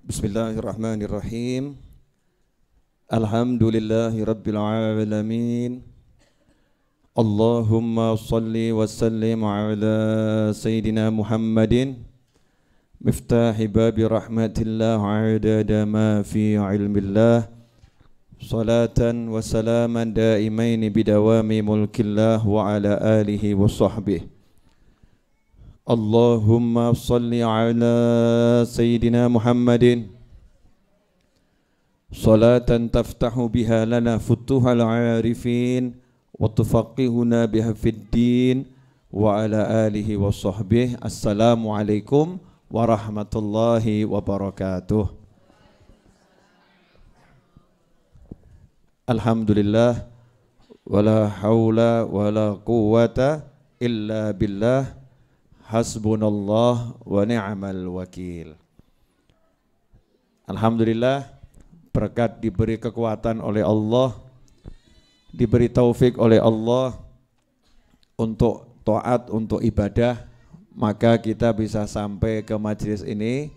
Bismillahirrahmanirrahim. Alhamdulillahi rabbil alamin. Allahumma salli wa sallim ala Sayyidina Muhammadin miftahi babi rahmatillah adada ma fi ilmillah. Salatan wa salaman daimaini bidawami mulkillah wa ala alihi wa sahbihi. Allahumma salli ala Sayyidina Muhammadin salatan taftahu biha lana futuhal arifin wa tufaqihuna biha fid din wa ala alihi wa sahbihi. Assalamualaikum warahmatullahi wabarakatuh. Alhamdulillah wala haula wala quwwata illa billah. Hasbunallah wa ni'mal wakil. Alhamdulillah, berkat diberi kekuatan oleh Allah, diberi taufik oleh Allah untuk taat, untuk ibadah, maka kita bisa sampai ke majelis ini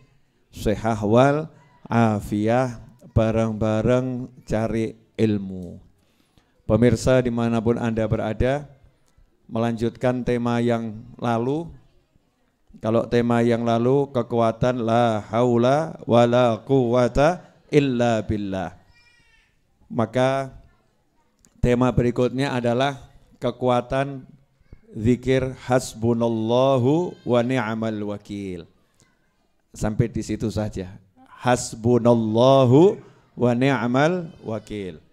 sehah wal afiyah, bareng-bareng cari ilmu. Pemirsa dimanapun Anda berada, melanjutkan tema yang lalu. Kalau tema yang lalu kekuatan la haula wala quwwata illa billah. Maka tema berikutnya adalah kekuatan zikir hasbunallahu wa ni'mal wakil. Sampai di situ saja. Hasbunallahu wa ni'mal wakil.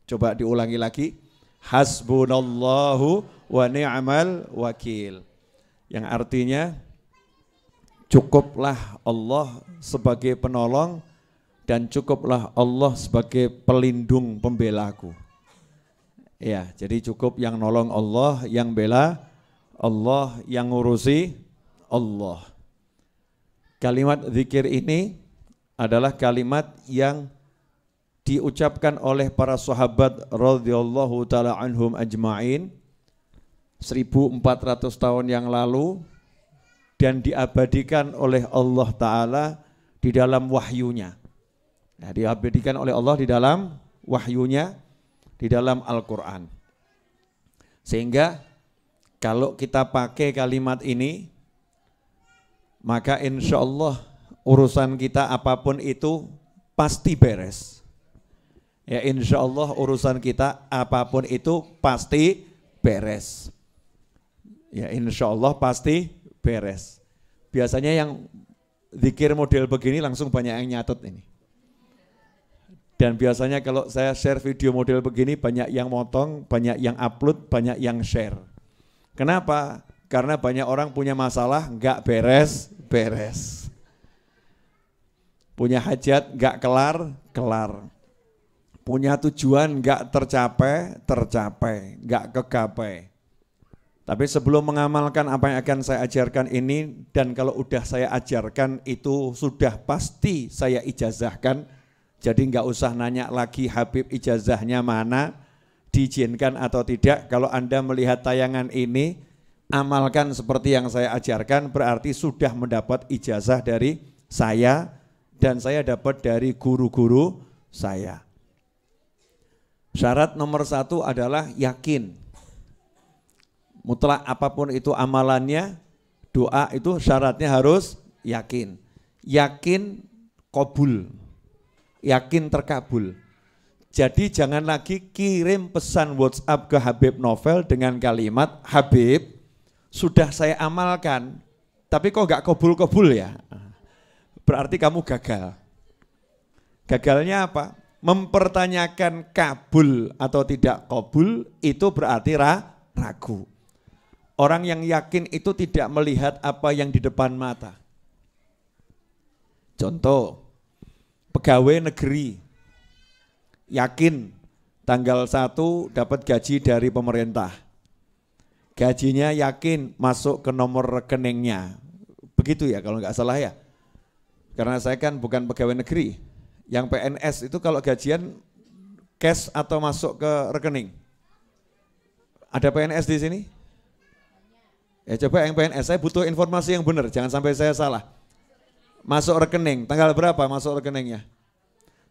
Coba diulangi lagi. Hasbunallahu wa ni'mal wakil. Yang artinya cukuplah Allah sebagai penolong dan cukuplah Allah sebagai pelindung pembelaku. Ya, jadi cukup yang nolong Allah, yang bela Allah, yang ngurusi Allah. Kalimat zikir ini adalah kalimat yang diucapkan oleh para sahabat radhiyallahu taala anhum ajma'in 1400 tahun yang lalu dan diabadikan oleh Allah Ta'ala di dalam wahyunya. Nah, diabadikan oleh Allah di dalam wahyunya, di dalam Al-Quran. Sehingga kalau kita pakai kalimat ini, maka insya Allah urusan kita apapun itu pasti beres. Ya, insya Allah urusan kita apapun itu pasti beres. Ya, insya Allah pasti beres. Biasanya yang zikir model begini langsung banyak yang nyatet ini. Dan biasanya kalau saya share video model begini banyak yang motong, banyak yang upload, banyak yang share. Kenapa? Karena banyak orang punya masalah nggak beres-beres. Punya hajat nggak kelar-kelar. Punya tujuan nggak tercapai, nggak kegapai. Tapi sebelum mengamalkan apa yang akan saya ajarkan ini, dan kalau udah saya ajarkan itu sudah pasti saya ijazahkan, jadi nggak usah nanya lagi Habib ijazahnya mana, diizinkan atau tidak. Kalau Anda melihat tayangan ini, amalkan seperti yang saya ajarkan, berarti sudah mendapat ijazah dari saya, dan saya dapat dari guru-guru saya. Syarat nomor 1 adalah yakin. Mutlak apapun itu amalannya, doa itu syaratnya harus yakin. Yakin qabul, yakin terkabul. Jadi jangan lagi kirim pesan WhatsApp ke Habib Novel dengan kalimat, Habib sudah saya amalkan, tapi kok gak kabul-kabul ya? Berarti kamu gagal. Gagalnya apa? Mempertanyakan kabul atau tidak kabul itu berarti ragu. Orang yang yakin itu tidak melihat apa yang di depan mata. Contoh, pegawai negeri yakin tanggal 1 dapat gaji dari pemerintah. Gajinya yakin masuk ke nomor rekeningnya. Begitu ya kalau nggak salah ya. Karena saya kan bukan pegawai negeri. Yang PNS itu kalau gajian cash atau masuk ke rekening? Ada PNS di sini? Ya coba yang PNS, saya butuh informasi yang benar, jangan sampai saya salah. masuk rekening. Tanggal berapa masuk rekeningnya?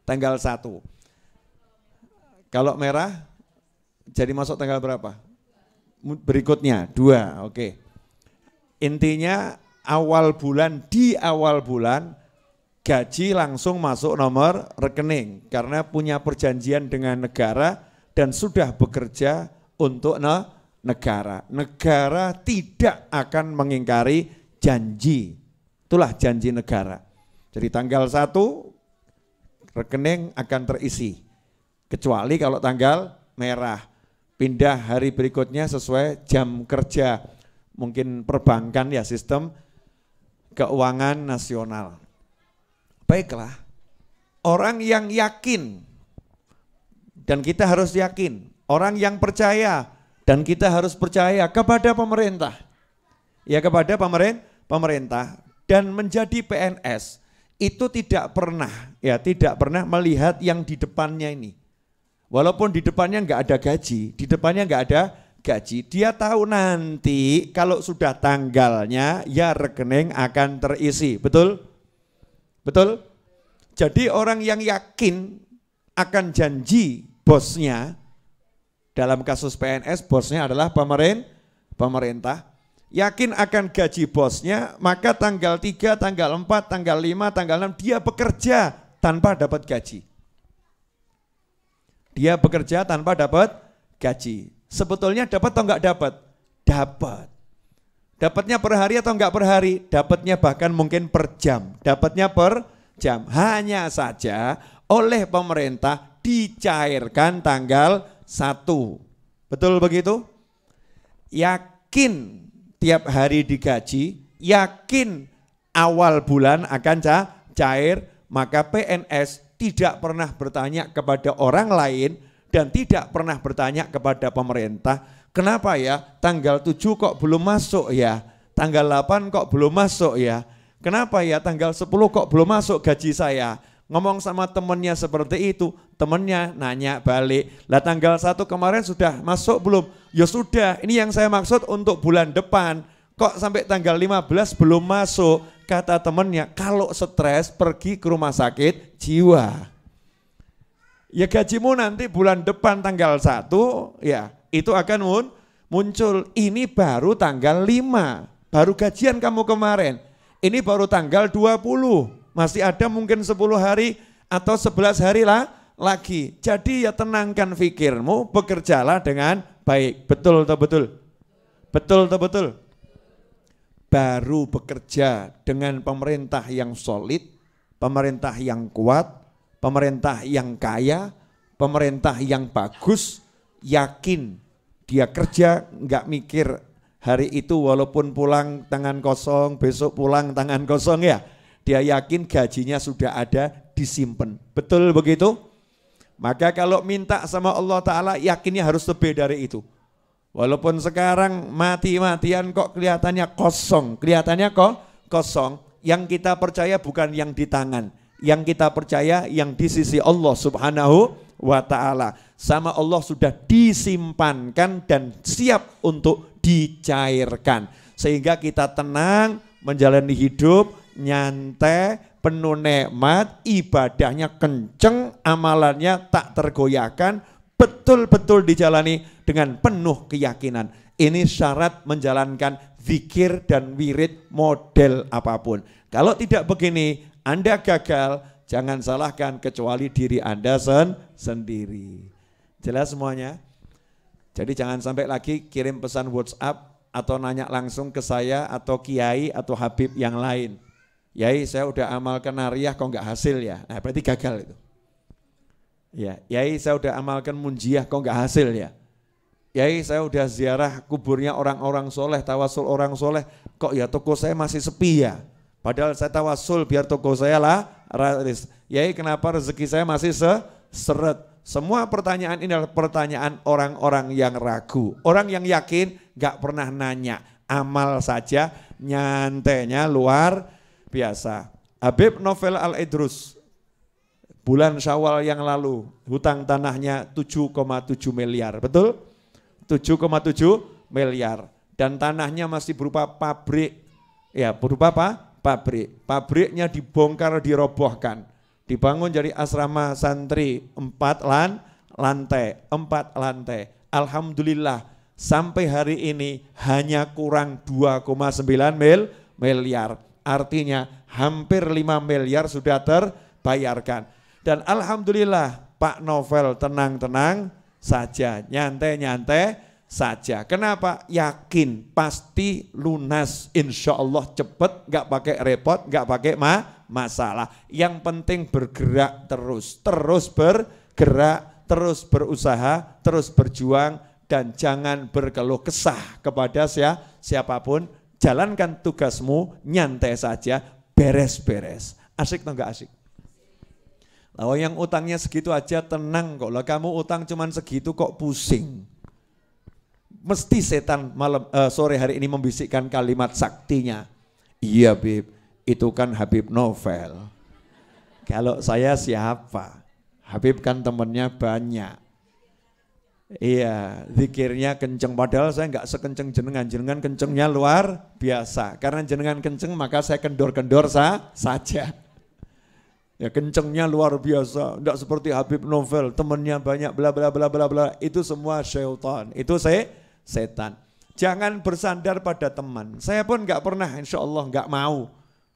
Tanggal 1. Kalau merah jadi masuk tanggal berapa? Berikutnya 2, oke. Intinya di awal bulan gaji langsung masuk nomor rekening karena punya perjanjian dengan negara dan sudah bekerja untuk negara. Negara tidak akan mengingkari janji. Itulah janji negara. Jadi tanggal 1 rekening akan terisi. Kecuali kalau tanggal merah. Pindah hari berikutnya sesuai jam kerja. Mungkin perbankan ya, sistem keuangan nasional. Baiklah, orang yang yakin, dan kita harus yakin, orang yang percaya, dan kita harus percaya kepada pemerintah. Ya, kepada pemerintah, dan menjadi PNS, itu tidak pernah melihat yang di depannya ini. Walaupun di depannya enggak ada gaji, dia tahu nanti kalau sudah tanggalnya ya rekening akan terisi, betul? Betul? Jadi orang yang yakin akan janji bosnya, dalam kasus PNS bosnya adalah pemerintah, yakin akan gaji bosnya, maka tanggal 3, tanggal 4, tanggal 5, tanggal 6 dia bekerja tanpa dapat gaji. Dia bekerja tanpa dapat gaji. Sebetulnya dapat atau enggak dapat? Dapat. Dapatnya per hari atau enggak per hari? Dapatnya bahkan mungkin per jam. Dapatnya per jam. Hanya saja oleh pemerintah dicairkan tanggal 1. Betul begitu? Yakin tiap hari digaji, yakin awal bulan akan cair, maka PNS tidak pernah bertanya kepada orang lain dan tidak pernah bertanya kepada pemerintah, kenapa ya tanggal 7 kok belum masuk ya, tanggal 8 kok belum masuk ya, kenapa ya tanggal 10 kok belum masuk gaji saya. Ngomong sama temennya seperti itu, temennya nanya balik, lah tanggal 1 kemarin sudah masuk belum? Ya sudah, ini yang saya maksud untuk bulan depan, kok sampai tanggal 15 belum masuk? Kata temennya, kalau stres pergi ke rumah sakit jiwa. Ya gajimu nanti bulan depan tanggal 1, ya itu akan muncul. Ini baru tanggal 5, baru gajian kamu kemarin. Ini baru tanggal 20, masih ada mungkin 10 hari atau 11 hari lagi. Jadi ya tenangkan pikirmu, bekerjalah dengan baik. Betul atau betul? Betul atau betul? Baru bekerja dengan pemerintah yang solid, pemerintah yang kuat, pemerintah yang kaya, pemerintah yang bagus, yakin dia kerja nggak mikir hari itu walaupun pulang tangan kosong, besok pulang tangan kosong ya. Dia yakin gajinya sudah ada, disimpan. Betul begitu? Maka kalau minta sama Allah Ta'ala yakinnya harus lebih dari itu. Walaupun sekarang mati-matian kok kelihatannya kosong, kosong. Yang kita percaya bukan yang di tangan. Yang kita percaya yang di sisi Allah Subhanahu wa Ta'ala. Sama Allah sudah disimpankan dan siap untuk dicairkan. Sehingga kita tenang menjalani hidup, nyantai, penuh nikmat, ibadahnya kenceng, amalannya tak tergoyahkan, betul-betul dijalani dengan penuh keyakinan. Ini syarat menjalankan zikir dan wirid model apapun. Kalau tidak begini, Anda gagal, jangan salahkan kecuali diri Anda sendiri. Jelas semuanya? Jadi jangan sampai lagi kirim pesan WhatsApp atau nanya langsung ke saya atau kiai atau habib yang lain. Yai saya udah amalkan nariyah kok enggak hasil ya, nah berarti gagal itu. Ya, yai saya udah amalkan munjiah kok enggak hasil ya. Yai saya udah ziarah kuburnya orang-orang soleh, tawasul orang soleh, kok ya toko saya masih sepi ya. Padahal saya tawasul biar toko saya laris. Yai kenapa rezeki saya masih seret? Semua pertanyaan ini adalah pertanyaan orang-orang yang ragu. Orang yang yakin gak pernah nanya, amal saja, nyantainya luar biasa. Habib Novel Al-Idrus, bulan Syawal yang lalu, hutang tanahnya 7,7 miliar, betul? 7,7 miliar. Dan tanahnya masih berupa pabrik, ya berupa apa? pabrik. Pabriknya dibongkar, dirobohkan. Dibangun jadi asrama santri 4 lantai. Alhamdulillah sampai hari ini hanya kurang 2,9 miliar. Artinya hampir 5 miliar sudah terbayarkan. Dan alhamdulillah Pak Novel tenang-tenang saja, nyantai-nyantai saja. Kenapa? Yakin pasti lunas, insya Allah cepet, gak pakai repot, gak pakai masalah. Yang penting bergerak terus bergerak, terus berusaha, terus berjuang, dan jangan berkeluh kesah kepada siapapun. Jalankan tugasmu, nyantai saja, beres-beres. Asik atau enggak asik? Lalu yang utangnya segitu aja tenang kok. Lah kamu utang cuman segitu kok pusing. Mesti setan sore hari ini membisikkan kalimat saktinya. Iya Bib, itu kan Habib Novel. Kalau saya siapa? Habib kan temennya banyak. Iya, zikirnya kenceng. Padahal saya enggak sekenceng jenengan. Jenengan kencengnya luar biasa. Karena jenengan kenceng maka saya kendor-kendor saja. Ya kencengnya luar biasa, enggak seperti Habib Novel, temennya banyak bla bla bla bla bla. Itu semua syaitan, itu setan. Jangan bersandar pada teman. Saya pun enggak pernah, insya Allah enggak mau.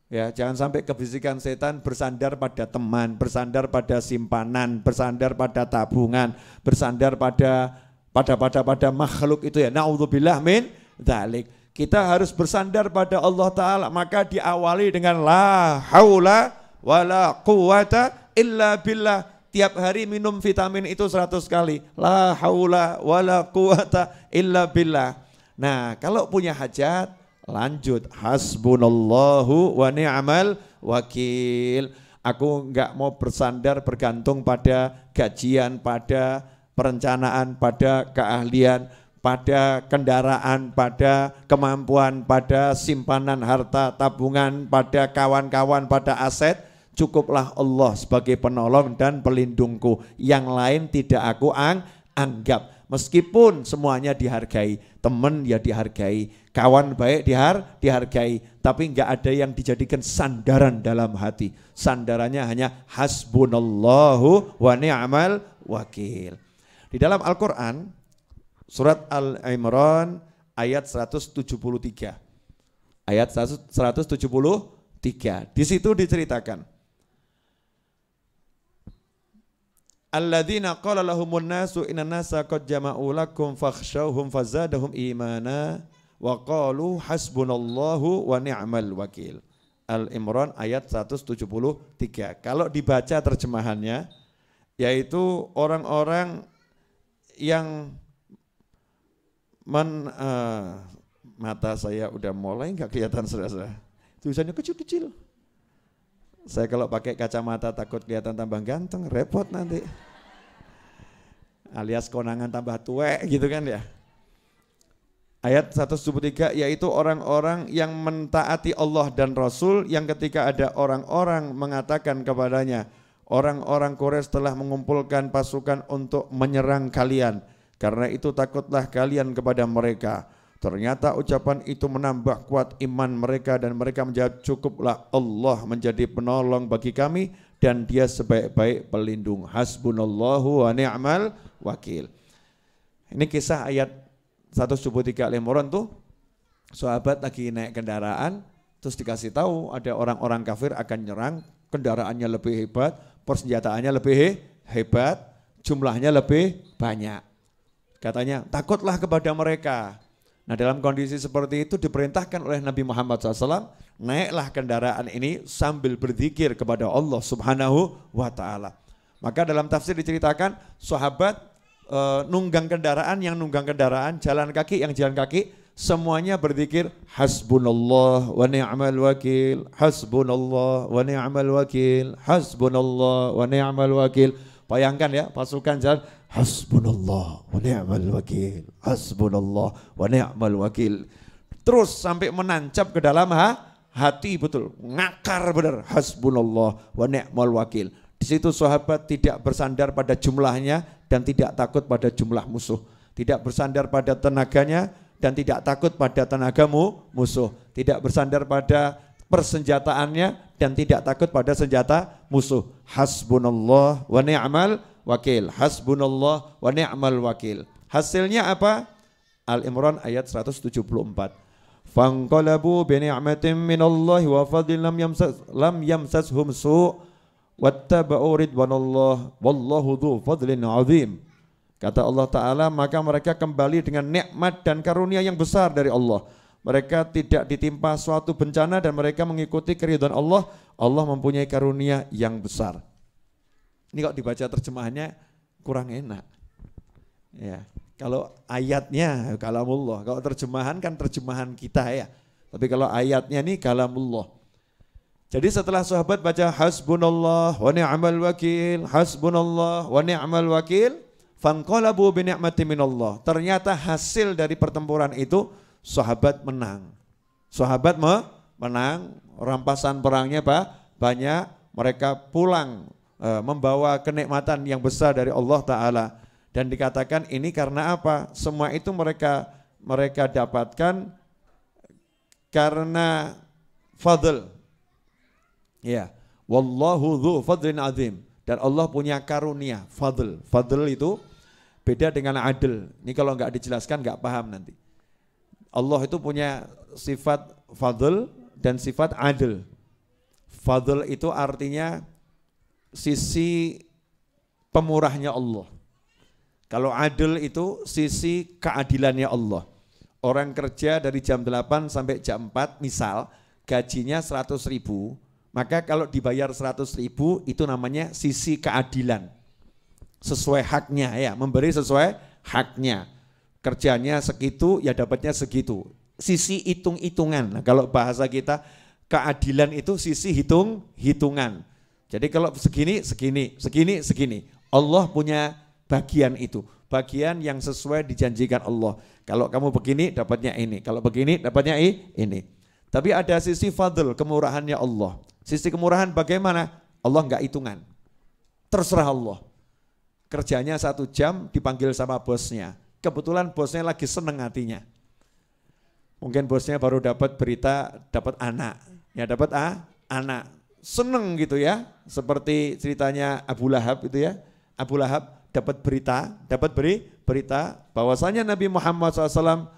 Ya, jangan sampai kebisikan setan bersandar pada teman, bersandar pada simpanan, bersandar pada tabungan, bersandar pada makhluk itu ya. Naudzubillah min dzalik. Kita harus bersandar pada Allah Ta'ala, maka diawali dengan la haula wala quwata illa billah. Tiap hari minum vitamin itu 100 kali. La haula wala quwata illa billah. Nah, kalau punya hajat, lanjut. Hasbunallahu wa ni'mal wakil. Aku enggak mau bersandar bergantung pada gajian, pada perencanaan, pada keahlian, pada kendaraan, pada kemampuan, pada simpanan harta, tabungan, pada kawan-kawan, pada aset. Cukuplah Allah sebagai penolong dan pelindungku. Yang lain tidak aku anggap. Meskipun semuanya dihargai, teman ya dihargai, kawan baik dihargai, tapi enggak ada yang dijadikan sandaran dalam hati. Sandarannya hanya hasbunallahu wa ni'mal wakil. Di dalam Al-Quran, surat Al-Imran ayat 173. Ayat 173. Di situ diceritakan. Alladzina qala lahumun nasu innan nasa qad jama'u lakum fakhshawhum fazadahum imana wa qalu hasbunallahu wa ni'mal wakil. Al-Imran ayat 173. Kalau dibaca terjemahannya, yaitu orang-orang yang mata saya udah mulai enggak kelihatan saudara-saudara. Tulisannya kecil-kecil. Saya kalau pakai kacamata takut kelihatan tambah ganteng, repot nanti. Alias konangan tambah tuwek gitu kan ya. Ayat 173 yaitu orang-orang yang mentaati Allah dan Rasul yang ketika ada orang-orang mengatakan kepadanya, orang-orang Quraisy telah mengumpulkan pasukan untuk menyerang kalian. Karena itu takutlah kalian kepada mereka. Ternyata ucapan itu menambah kuat iman mereka dan mereka menjawab, cukuplah Allah menjadi penolong bagi kami dan dia sebaik-baik pelindung. Hasbunallahu wa ni'mal wakil. Ini kisah ayat 173 Al-Imran tuh, sahabat lagi naik kendaraan terus dikasih tahu ada orang-orang kafir akan nyerang, kendaraannya lebih hebat, persenjataannya lebih hebat, jumlahnya lebih banyak. Katanya takutlah kepada mereka. Nah dalam kondisi seperti itu diperintahkan oleh Nabi Muhammad SAW, naiklah kendaraan ini sambil berzikir kepada Allah Subhanahu wa ta'ala. Maka dalam tafsir diceritakan sahabat nunggang kendaraan, yang nunggang kendaraan, jalan kaki, yang jalan kaki, semuanya berzikir hasbunallah wa ni'mal wakil, hasbunallah wa ni'mal wakil, hasbunallah wa ni'mal wakil. Bayangkan ya, pasukan jalan hasbunallah wa ni'mal wakil, hasbunallah wa ni'mal wakil. Terus sampai menancap ke dalam hati, betul, ngakar benar, hasbunallah wa ni'mal wakil. Di situ sahabat tidak bersandar pada jumlahnya dan tidak takut pada jumlah musuh. Tidak bersandar pada tenaganya dan tidak takut pada tenagamu musuh. Tidak bersandar pada persenjataannya dan tidak takut pada senjata musuh. Hasbunallah wa ni'mal wakil. Hasbunallah wa ni'mal wakil. Hasilnya apa? Al-Imran ayat 174. Fanqalabu bi ni'matin minallahi wa fadlin lam yamsashum su' wattaba'u ridwanallah wallahu dzu fadlin 'adzim. Kata Allah Ta'ala, maka mereka kembali dengan nikmat dan karunia yang besar dari Allah. Mereka tidak ditimpa suatu bencana dan mereka mengikuti keridhaan Allah. Allah mempunyai karunia yang besar. Ini kok dibaca terjemahannya kurang enak. Ya, kalau ayatnya kalamullah, kalau terjemahan kan terjemahan kita ya. Tapi kalau ayatnya ini kalamullah. Jadi setelah sahabat baca hasbunallah wa ni'mal wakil, hasbunallah wa ni'mal wakil, fanqalabu bi ni'matin minallah. Ternyata hasil dari pertempuran itu sahabat menang. Sahabat menang, rampasan perangnya banyak, mereka pulang membawa kenikmatan yang besar dari Allah Ta'ala. Dan dikatakan ini karena apa? Semua itu mereka dapatkan karena fadl. Ya, wallahu dzu fadlin azim. Dan Allah punya karunia, fadl. Fadl itu beda dengan adil. Ini kalau nggak dijelaskan nggak paham nanti. Allah itu punya sifat fadl dan sifat adil. Fadl itu artinya sisi pemurahnya Allah. Kalau adil itu sisi keadilannya Allah. Orang kerja dari jam 8 sampai jam 4 misal gajinya 100.000. Maka kalau dibayar 100.000 itu namanya sisi keadilan. Sesuai haknya ya, memberi sesuai haknya. Kerjanya segitu ya dapatnya segitu. Sisi hitung-hitungan. Nah, kalau bahasa kita keadilan itu sisi hitung-hitungan. Jadi kalau segini. Allah punya bagian itu. Bagian yang sesuai dijanjikan Allah. Kalau kamu begini dapatnya ini. Kalau begini dapatnya ini. Tapi ada sisi fadl, kemurahannya Allah. Sisi kemurahan bagaimana? Allah enggak hitungan. Terserah Allah. Kerjanya 1 jam dipanggil sama bosnya. Kebetulan bosnya lagi seneng hatinya. Mungkin bosnya baru dapat berita, dapat anak. Ya dapat anak. Seneng gitu ya. Seperti ceritanya Abu Lahab itu ya. Abu Lahab dapat berita bahwasanya Nabi Muhammad SAW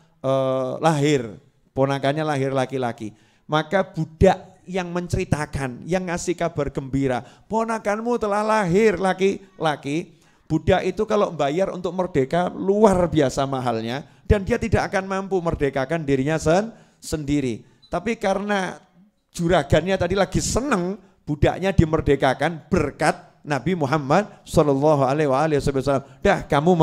lahir. Ponakannya lahir laki-laki. Maka budak yang menceritakan, yang ngasih kabar gembira, ponakanmu telah lahir laki-laki. Budak itu kalau bayar untuk merdeka luar biasa mahalnya dan dia tidak akan mampu merdekakan dirinya sendiri. Tapi karena juragannya tadi lagi seneng, budaknya dimerdekakan berkat Nabi Muhammad SAW. Dah kamu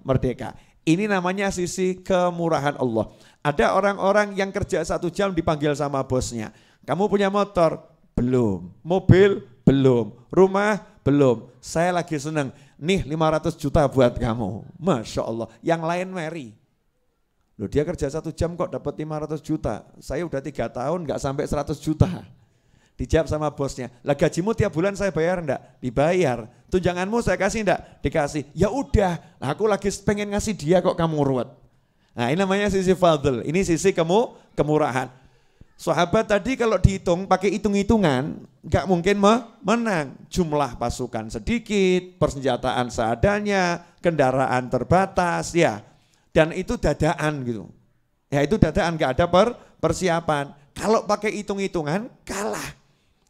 merdeka. Ini namanya sisi kemurahan Allah. Ada orang-orang yang kerja 1 jam dipanggil sama bosnya. Kamu punya motor? Belum. Mobil? Belum. Rumah? Belum. Saya lagi senang. Nih 500 juta buat kamu. Masya Allah. Yang lain meri. Loh dia kerja 1 jam kok dapat 500 juta. Saya udah 3 tahun gak sampai 100 juta. Dijawab sama bosnya. Lah gajimu tiap bulan saya bayar enggak? Dibayar. Tunjanganmu saya kasih enggak? Dikasih. Ya udah. Nah, aku lagi pengen ngasih dia kok kamu ruwet. Nah ini namanya sisi fadl. Ini sisi kemurahan. Sahabat tadi kalau dihitung pakai hitung-hitungan nggak mungkin menang. Jumlah pasukan sedikit, persenjataan seadanya, kendaraan terbatas ya. Dan itu dadaan gitu. Ya itu dadaan, nggak ada persiapan. Kalau pakai hitung-hitungan kalah.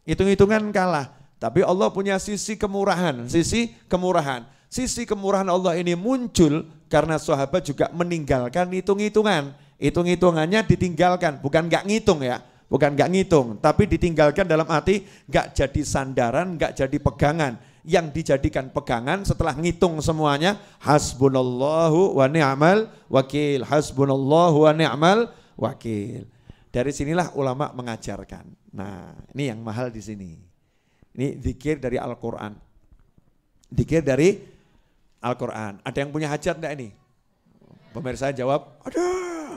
Hitung-hitungan kalah. Tapi Allah punya sisi kemurahan, sisi kemurahan. Sisi kemurahan Allah ini muncul karena sahabat juga meninggalkan hitung-hitungan. Hitung-hitungannya ditinggalkan, bukan nggak ngitung ya, bukan nggak ngitung, tapi ditinggalkan dalam arti nggak jadi sandaran, nggak jadi pegangan. Yang dijadikan pegangan setelah ngitung semuanya, hasbunallahu wa ni'mal wakil, hasbunallahu wa ni'mal wakil. Dari sinilah ulama mengajarkan. Nah, ini yang mahal di sini. Ini zikir dari Al-Quran. Zikir dari Al-Quran. Ada yang punya hajat enggak ini? Pemirsa jawab, ada.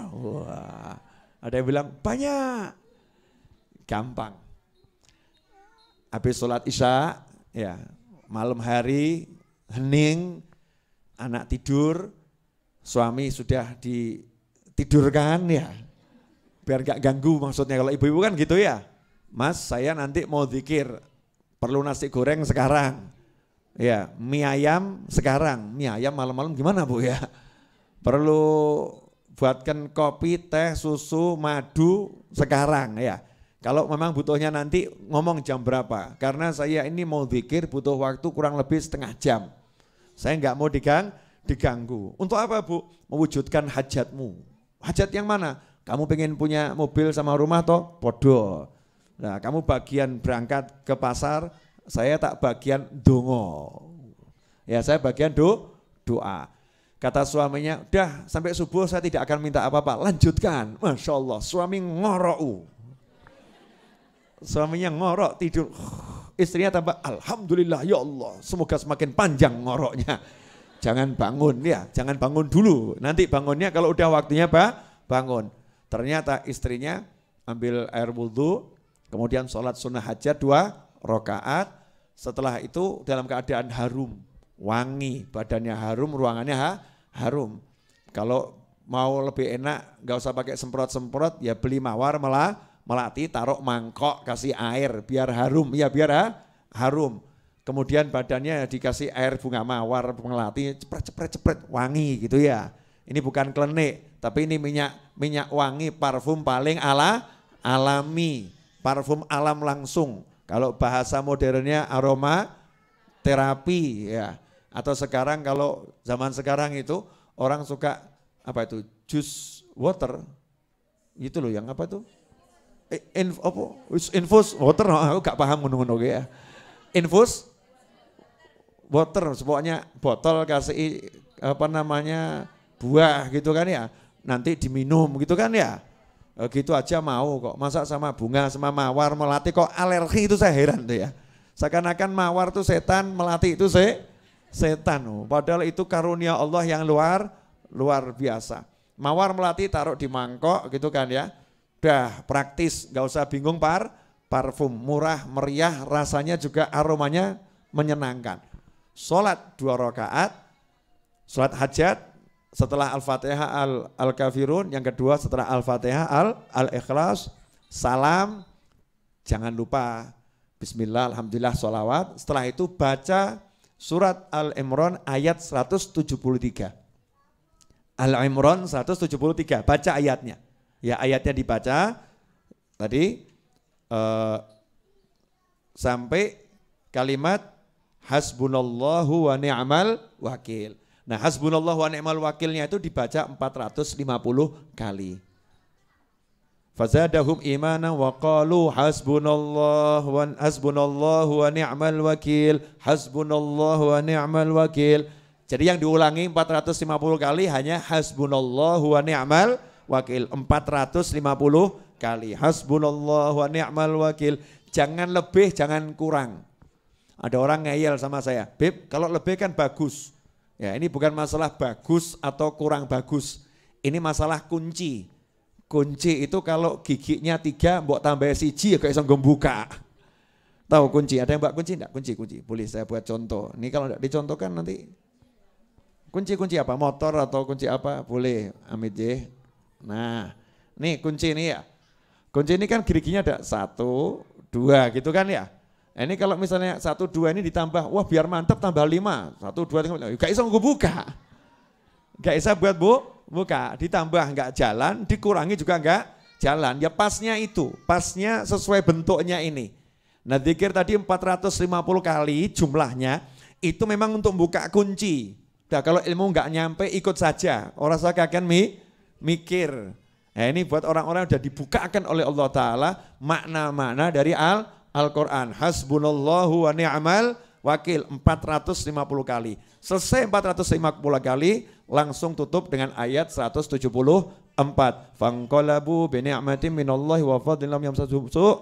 Wah, ada yang bilang banyak. Gampang. Habis sholat isya, ya malam hari, hening, anak tidur, suami sudah ditidurkan ya. Biar gak ganggu maksudnya, kalau ibu-ibu kan gitu ya. Mas saya nanti mau zikir, perlu nasi goreng sekarang. Ya, mie ayam sekarang. Mie ayam malam-malam gimana Bu ya? Perlu buatkan kopi, teh, susu, madu sekarang ya. Kalau memang butuhnya nanti ngomong jam berapa. Karena saya ini mau zikir butuh waktu kurang lebih setengah jam. Saya nggak mau diganggu. Untuk apa Bu? Mewujudkan hajatmu. Hajat yang mana? Kamu pengen punya mobil sama rumah toh? Podo. Nah kamu bagian berangkat ke pasar, saya tak bagian dongo. Ya saya bagian doa. Kata suaminya, udah sampai subuh saya tidak akan minta apa-apa, lanjutkan. Masya Allah, suami ngorok. Suaminya ngorok tidur. Istrinya tambah, alhamdulillah ya Allah, semoga semakin panjang ngoroknya. Jangan bangun ya, jangan bangun dulu. Nanti bangunnya kalau udah waktunya bangun. Ternyata istrinya ambil air wudhu, kemudian sholat sunnah hajat 2 rakaat. Setelah itu dalam keadaan harum. Wangi, badannya harum, ruangannya harum. Kalau mau lebih enak, gak usah pakai semprot-semprot, ya beli mawar melati, taruh mangkok, kasih air, biar harum, ya biar harum. Kemudian badannya dikasih air bunga mawar, melati, cepret, wangi gitu ya. Ini bukan klenik, tapi ini minyak wangi, parfum paling alami, parfum alam langsung. Kalau bahasa modernnya aroma terapi ya. Atau sekarang kalau zaman sekarang itu orang suka apa itu juice water itu loh yang apa itu infus water, aku gak paham ngono-ngono ya. Infus water, pokoknya botol kasih apa namanya buah gitu kan ya, nanti diminum gitu kan ya. Gitu aja mau kok, masa sama bunga sama mawar melati kok alergi, itu saya heran tuh ya. Seakan-akan mawar tuh setan, melati itu setan. Padahal itu karunia Allah yang luar biasa. Mawar melati taruh di mangkok gitu kan ya. Udah praktis, gak usah bingung parfum. Murah, meriah, rasanya juga aromanya menyenangkan. Sholat 2 rakaat, sholat hajat setelah Al-Fatihah Al-Kafirun. Yang kedua setelah Al-Fatihah Al-Ikhlas, salam. Jangan lupa Bismillah, Alhamdulillah, sholawat. Setelah itu baca surat Al-Imran ayat 173. Al-Imran 173, baca ayatnya. Ya ayatnya dibaca tadi sampai kalimat hasbunallahu wa ni'mal wakil. Nah hasbunallahu wa ni'mal wakilnya itu dibaca 450 kali. Fazadahum imanan wa qalu hasbunallahu wa ni'mal wakil, hasbunallahu wa ni'mal wakil. Jadi yang diulangi 450 kali hanya hasbunallahu wa ni'mal wakil, 450 kali hasbunallahu wa ni'mal wakil. Jangan lebih, jangan kurang. Ada orang ngeyel sama saya, Beb kalau lebih kan bagus. Ya ini bukan masalah bagus atau kurang bagus, ini masalah kunci. Kunci itu kalau giginya 3 mbok tambah siji ya kayak iso buka. Tahu kunci? Ada yang mbak kunci enggak? Kunci. Boleh saya buat contoh. Ini kalau enggak dicontohkan nanti kunci apa? Motor atau kunci apa? Boleh. Amit ya. Nah, nih kunci ini ya. Kunci ini kan giginya ada 1, 2 gitu kan ya. Ini kalau misalnya 1, 2 ini ditambah, wah biar mantap tambah 5. 1, 2, 3, gak bisa buka. Gak bisa buat buka, ditambah nggak jalan, dikurangi juga nggak jalan. Ya pasnya itu, pasnya sesuai bentuknya ini. Nah zikir tadi 450 kali jumlahnya, itu memang untuk buka kunci. Nah kalau ilmu nggak nyampe ikut saja, orang saya akan mikir. Nah ini buat orang-orang yang sudah dibukakan oleh Allah Ta'ala makna-makna dari Al-Quran. Hasbunallahu wa ni'mal wakil 450 kali. Selesai 450 kali langsung tutup dengan ayat 174. Fanqalabu bi ni'matin minallahi wa fadlin lam yamsasuhum su'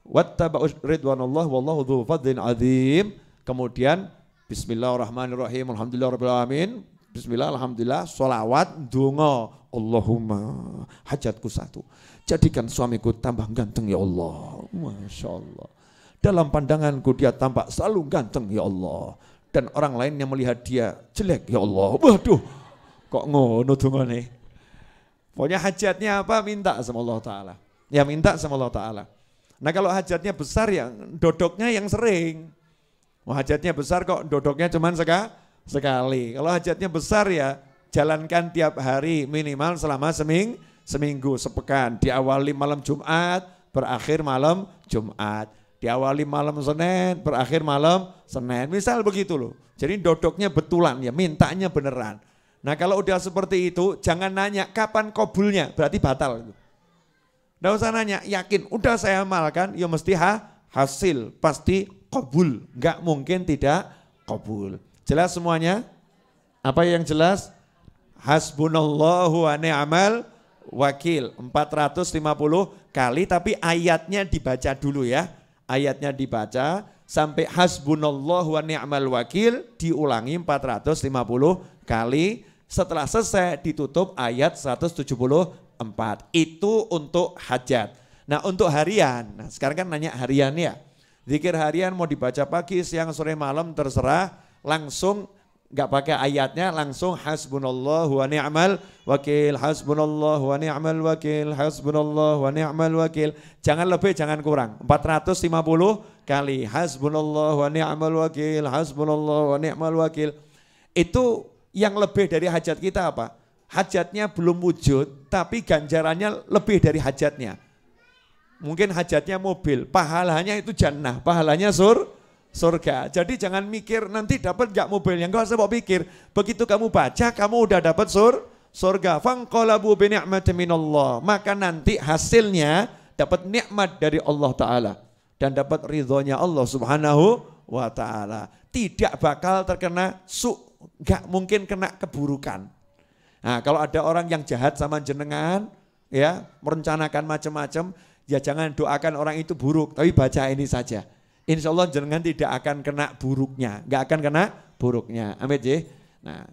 wattaba'u ridwanallah wallahu dzu fadlin azim. Kemudian bismillahirrahmanirrahim, alhamdulillahirabbil alamin. Bismillah, alhamdulillah, sholawat, donga. Allahumma hajatku 1. Jadikan suamiku tambah ganteng ya Allah. Masya Allah. Dalam pandanganku dia tampak selalu ganteng ya Allah. Dan orang lain yang melihat dia jelek ya Allah. Waduh, kok ngono dongane. Pokoknya hajatnya apa minta sama Allah Ta'ala. Ya minta sama Allah Ta'ala. Nah kalau hajatnya besar ya dodoknya yang sering. Hajatnya besar kok dodoknya cuma sekali. Kalau hajatnya besar ya jalankan tiap hari minimal selama seminggu, sepekan. Diawali malam Jumat, berakhir malam Jumat. Diawali malam Senin, berakhir malam Senin. Misal begitu loh. Jadi dodoknya betulan ya, mintanya beneran. Nah kalau udah seperti itu jangan nanya kapan kabulnya, berarti batal. Nggak usah nanya, yakin udah saya amalkan, ya mesti hasil, pasti kabul. Nggak mungkin tidak kabul. Jelas semuanya? Apa yang jelas? Hasbunallahu wa ni'mal wakil 450 kali, tapi ayatnya dibaca dulu ya. Ayatnya dibaca sampai hasbunallahu wa ni'mal wakil diulangi 450 kali. Setelah selesai ditutup ayat 174. Itu untuk hajat. Nah untuk harian, nah sekarang kan nanya harian ya. Zikir harian mau dibaca pagi, siang, sore, malam terserah. Langsung nggak pakai ayatnya, langsung hasbunallahu wa ni'mal wakil, hasbunallahu wa ni'mal wakil, hasbunallahu wa ni'mal wakil. Jangan lebih, jangan kurang. 450 kali hasbunallahu wa ni'mal wakil, hasbunallahu wa ni'mal wakil. Itu yang lebih dari hajat kita apa? Hajatnya belum wujud, tapi ganjarannya lebih dari hajatnya. Mungkin hajatnya mobil, pahalanya itu jannah, pahalanya surga. Jadi jangan mikir nanti dapat gak mobilnya, enggak usah pikir. Begitu kamu baca, kamu udah dapat surga. Fanqalabu bi ni'matin minallah. Maka nanti hasilnya dapat nikmat dari Allah Ta'ala. Dan dapat ridhonya Allah Subhanahu wa Ta'ala. Tidak bakal terkena gak mungkin kena keburukan. Nah kalau ada orang yang jahat sama jenengan, ya merencanakan macam-macam, ya jangan doakan orang itu buruk, tapi baca ini saja. Insya Allah jenengan tidak akan kena buruknya, nggak akan kena buruknya. Amin ya. Nah,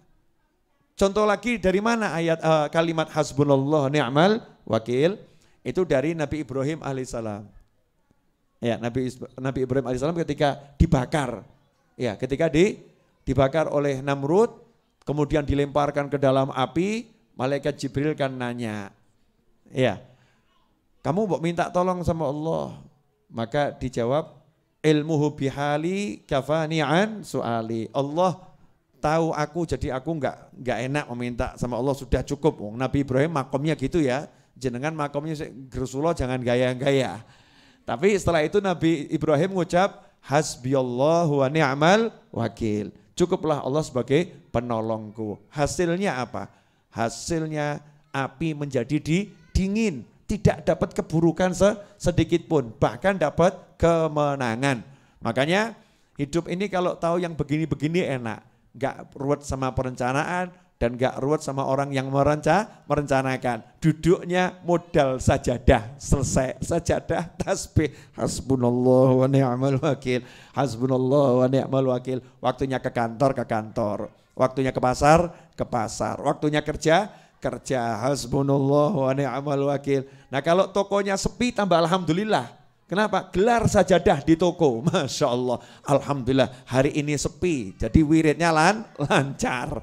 contoh lagi dari mana ayat kalimat hasbunallah ni'mal wakil? Itu dari Nabi Ibrahim alaihissalam. Ya, Nabi Ibrahim alaihissalam ketika dibakar, ya ketika dibakar oleh Namrud, kemudian dilemparkan ke dalam api, malaikat Jibril kan nanya, ya, kamu mau minta tolong sama Allah? Maka dijawab, ilmuhu bihali kafani'an su'ali. Allah tahu aku, jadi aku enggak enak meminta sama Allah, sudah cukup. Nabi Ibrahim makomnya gitu ya, jenengan makomnya Rasulullah jangan gaya-gaya. Tapi setelah itu Nabi Ibrahim mengucap, hasbiyallahu wa ni'mal wakil. Cukuplah Allah sebagai penolongku. Hasilnya apa? Hasilnya api menjadi dingin. Tidak dapat keburukan sedikit pun. Bahkan dapat kemenangan. Makanya hidup ini kalau tahu yang begini-begini enak. Gak ruwet sama perencanaan dan gak ruwet sama orang yang merencanakan. Duduknya modal sajadah, selesai. Sajadah, tasbih. Hasbunallah wa ni'mal wakil. Hasbunallah wa ni'mal wakil. Waktunya ke kantor, ke kantor. Waktunya ke pasar, ke pasar. Waktunya kerja, kerja. Hasbunallah wa ni'mal wakil. Nah kalau tokonya sepi tambah alhamdulillah. Kenapa? Gelar sajadah di toko. Masya Allah. Alhamdulillah hari ini sepi. Jadi wiridnya lancar.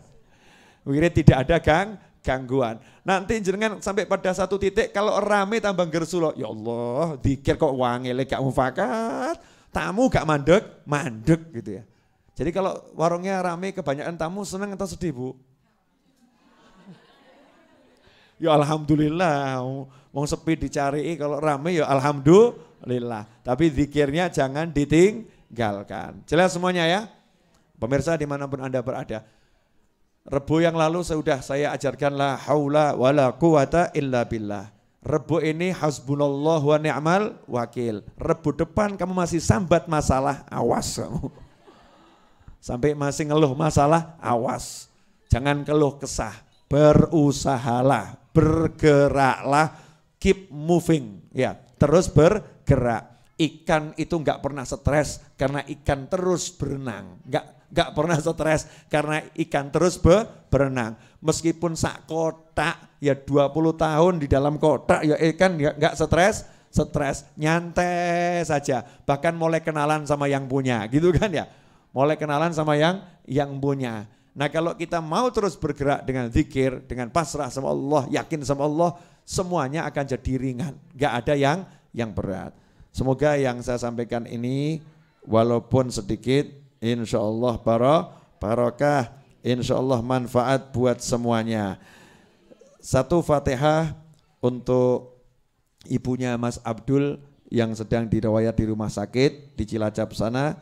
Wirid tidak ada gangguan. Nanti jenengan sampai pada satu titik kalau rame tambah gersulo. Ya Allah, dikir kok wangele gak mufakat. Tamu gak mandek gitu ya. Jadi kalau warungnya rame kebanyakan tamu senang atau sedih Bu? Ya alhamdulillah. Mau sepi dicari, kalau rame ya alhamdulillah. Tapi zikirnya jangan ditinggalkan. Jelas semuanya ya? Pemirsa dimanapun Anda berada. Rebu yang lalu sudah saya ajarkan la haula wala quwata illa billah. Rebu ini hasbunallah wa ni'mal wakil. Rebu depan kamu masih sambat masalah, awas kamu. Sampai masih ngeluh masalah, awas. Jangan keluh kesah, berusahalah, bergeraklah, keep moving, ya, terus bergerak. Ikan itu enggak pernah stres karena ikan terus berenang. Enggak pernah stres karena ikan terus berenang. Meskipun sak kotak ya 20 tahun di dalam kotak ya ikan enggak stres, nyantai saja. Bahkan mulai kenalan sama yang punya, gitu kan ya. Mulai kenalan sama yang punya. Nah kalau kita mau terus bergerak dengan zikir, dengan pasrah sama Allah, yakin sama Allah, semuanya akan jadi ringan. Enggak ada yang berat. Semoga yang saya sampaikan ini walaupun sedikit, insya Allah barokah, insya Allah manfaat buat semuanya. Satu Fatihah untuk ibunya Mas Abdul yang sedang dirawat di rumah sakit di Cilacap sana.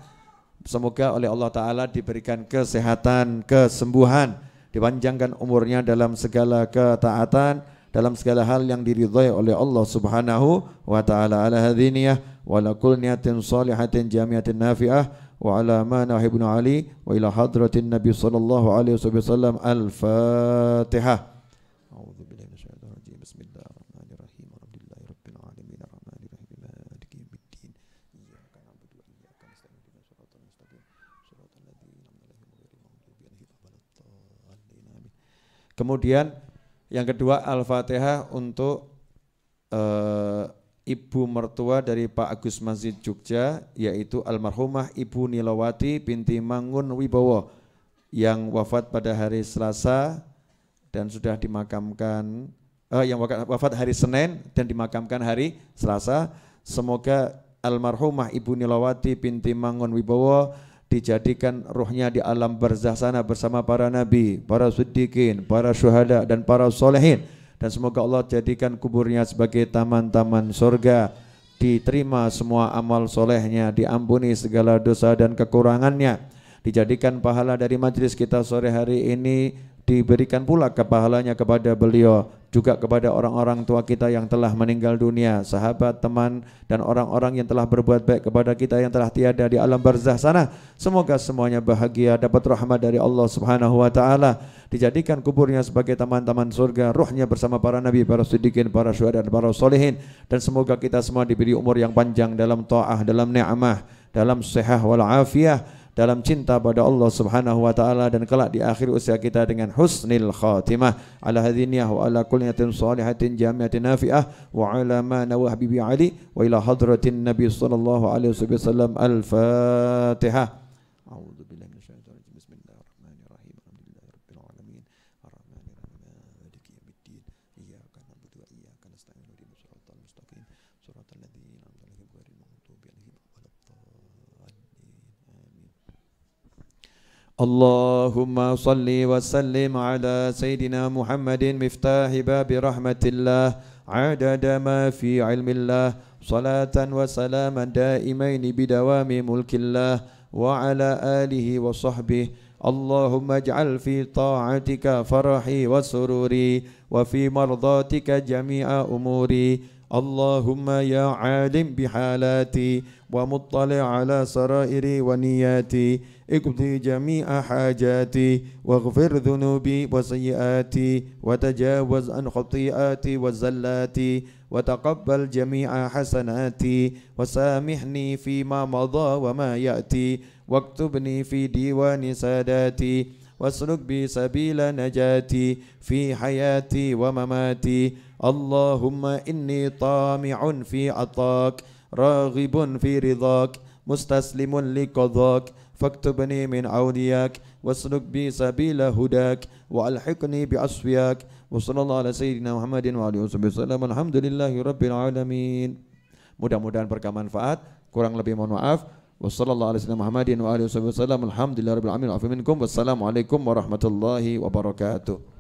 Semoga oleh Allah Ta'ala diberikan kesehatan, kesembuhan, dipanjangkan umurnya dalam segala ketaatan, dalam segala hal yang diridhai oleh Allah Subhanahu wa Ta'ala. Ala hadhiniyah wa ala kulli niyatin salihatin jamiatin nafi'ah wa ala ma nahibnu ali wa ila hadratin Nabi sallallahu alaihi wasallam. Al-Fatihah. Kemudian yang kedua Al-Fatihah untuk ibu mertua dari Pak Agus Masjid Jogja, yaitu almarhumah Ibu Nilawati binti Mangun Wibowo yang wafat pada hari Selasa dan sudah dimakamkan, yang wafat hari Senin dan dimakamkan hari Selasa. Semoga almarhumah Ibu Nilawati binti Mangun Wibowo dijadikan ruhnya di alam barzah sana bersama para nabi, para siddiqin, para syuhada dan para solehin, dan semoga Allah jadikan kuburnya sebagai taman-taman surga, diterima semua amal solehnya, diampuni segala dosa dan kekurangannya, dijadikan pahala dari majlis kita sore hari ini, diberikan pula kepahalanya kepada beliau, juga kepada orang-orang tua kita yang telah meninggal dunia, sahabat, teman, dan orang-orang yang telah berbuat baik kepada kita yang telah tiada di alam barzah sana. Semoga semuanya bahagia, dapat rahmat dari Allah Subhanahu wa Ta'ala, dijadikan kuburnya sebagai taman-taman surga, ruhnya bersama para nabi, para siddiqin, para syuhada dan para solehin, dan semoga kita semua diberi umur yang panjang dalam ta'ah, dalam ni'mah, dalam sihah wal afiyah, dalam cinta pada Allah Subhanahu wa Ta'ala, dan kelak di akhir usia kita dengan husnil khatimah. Ala hadhiniyah wa ala kulli niyatin salihatin jamiatin nafi'ah wa ala ma nawa habibi ali wa ila hadratin Nabi sallallahu alaihi wasallam. Al-Fatihah. A'udzu billahi minasyaitonir rajim. Bismillahirrahmanirrahim. Alhamdulillahirabbil alamin. Arrahmanirrahim. Maliki yaumiddin. Iyyaka na'budu wa iyyaka nasta'in. Ihdinas siratal mustaqim. Siratal ladzina an'amta 'alaihim ghairil maghdubi 'alaihim waladdallin. Amin. Allahumma salli wa sallim ala Sayyidina Muhammadin miftahi babi rahmatillah adada ma fi ilmillah salatan wa salaman daimaini bidawami mulkillah wa ala alihi wa sahbihi. Allahumma ij'al fi ta'atika farahi wa sururi wa fi mardatika jami'a umuri. Allahumma ya alim bihalati wa muttali ala sarairi wa niyati اقضي جميع حاجاتي واغفر ذنوبي وسيئاتي وتجاوز عن خطيئاتي وزلاتي وتقبل جميع حسناتي وسامحني فيما مضى وما يأتي واكتبني في ديوان ساداتي واسلك بي سبيل نجاتي في حياتي ومماتي. اللهم إني طامع في عطاك راغب في رضاك مستسلم لقضاك فاكتبني من أولياك واسلك بي سبيل هداك وألحقني بأصفياك. وصلى الله على سيدنا محمد وعلى آله وسلم. Alhamdulillahi rabbil alamin. Mudah-mudahan bermanfaat, kurang lebih mohon maaf. Wassallallahu ala sayyidina Muhammadin wa alihi wasallam. Alhamdulillahi rabbil alamin. Afiminkum. Wassalamualaikum warahmatullahi wabarakatuh.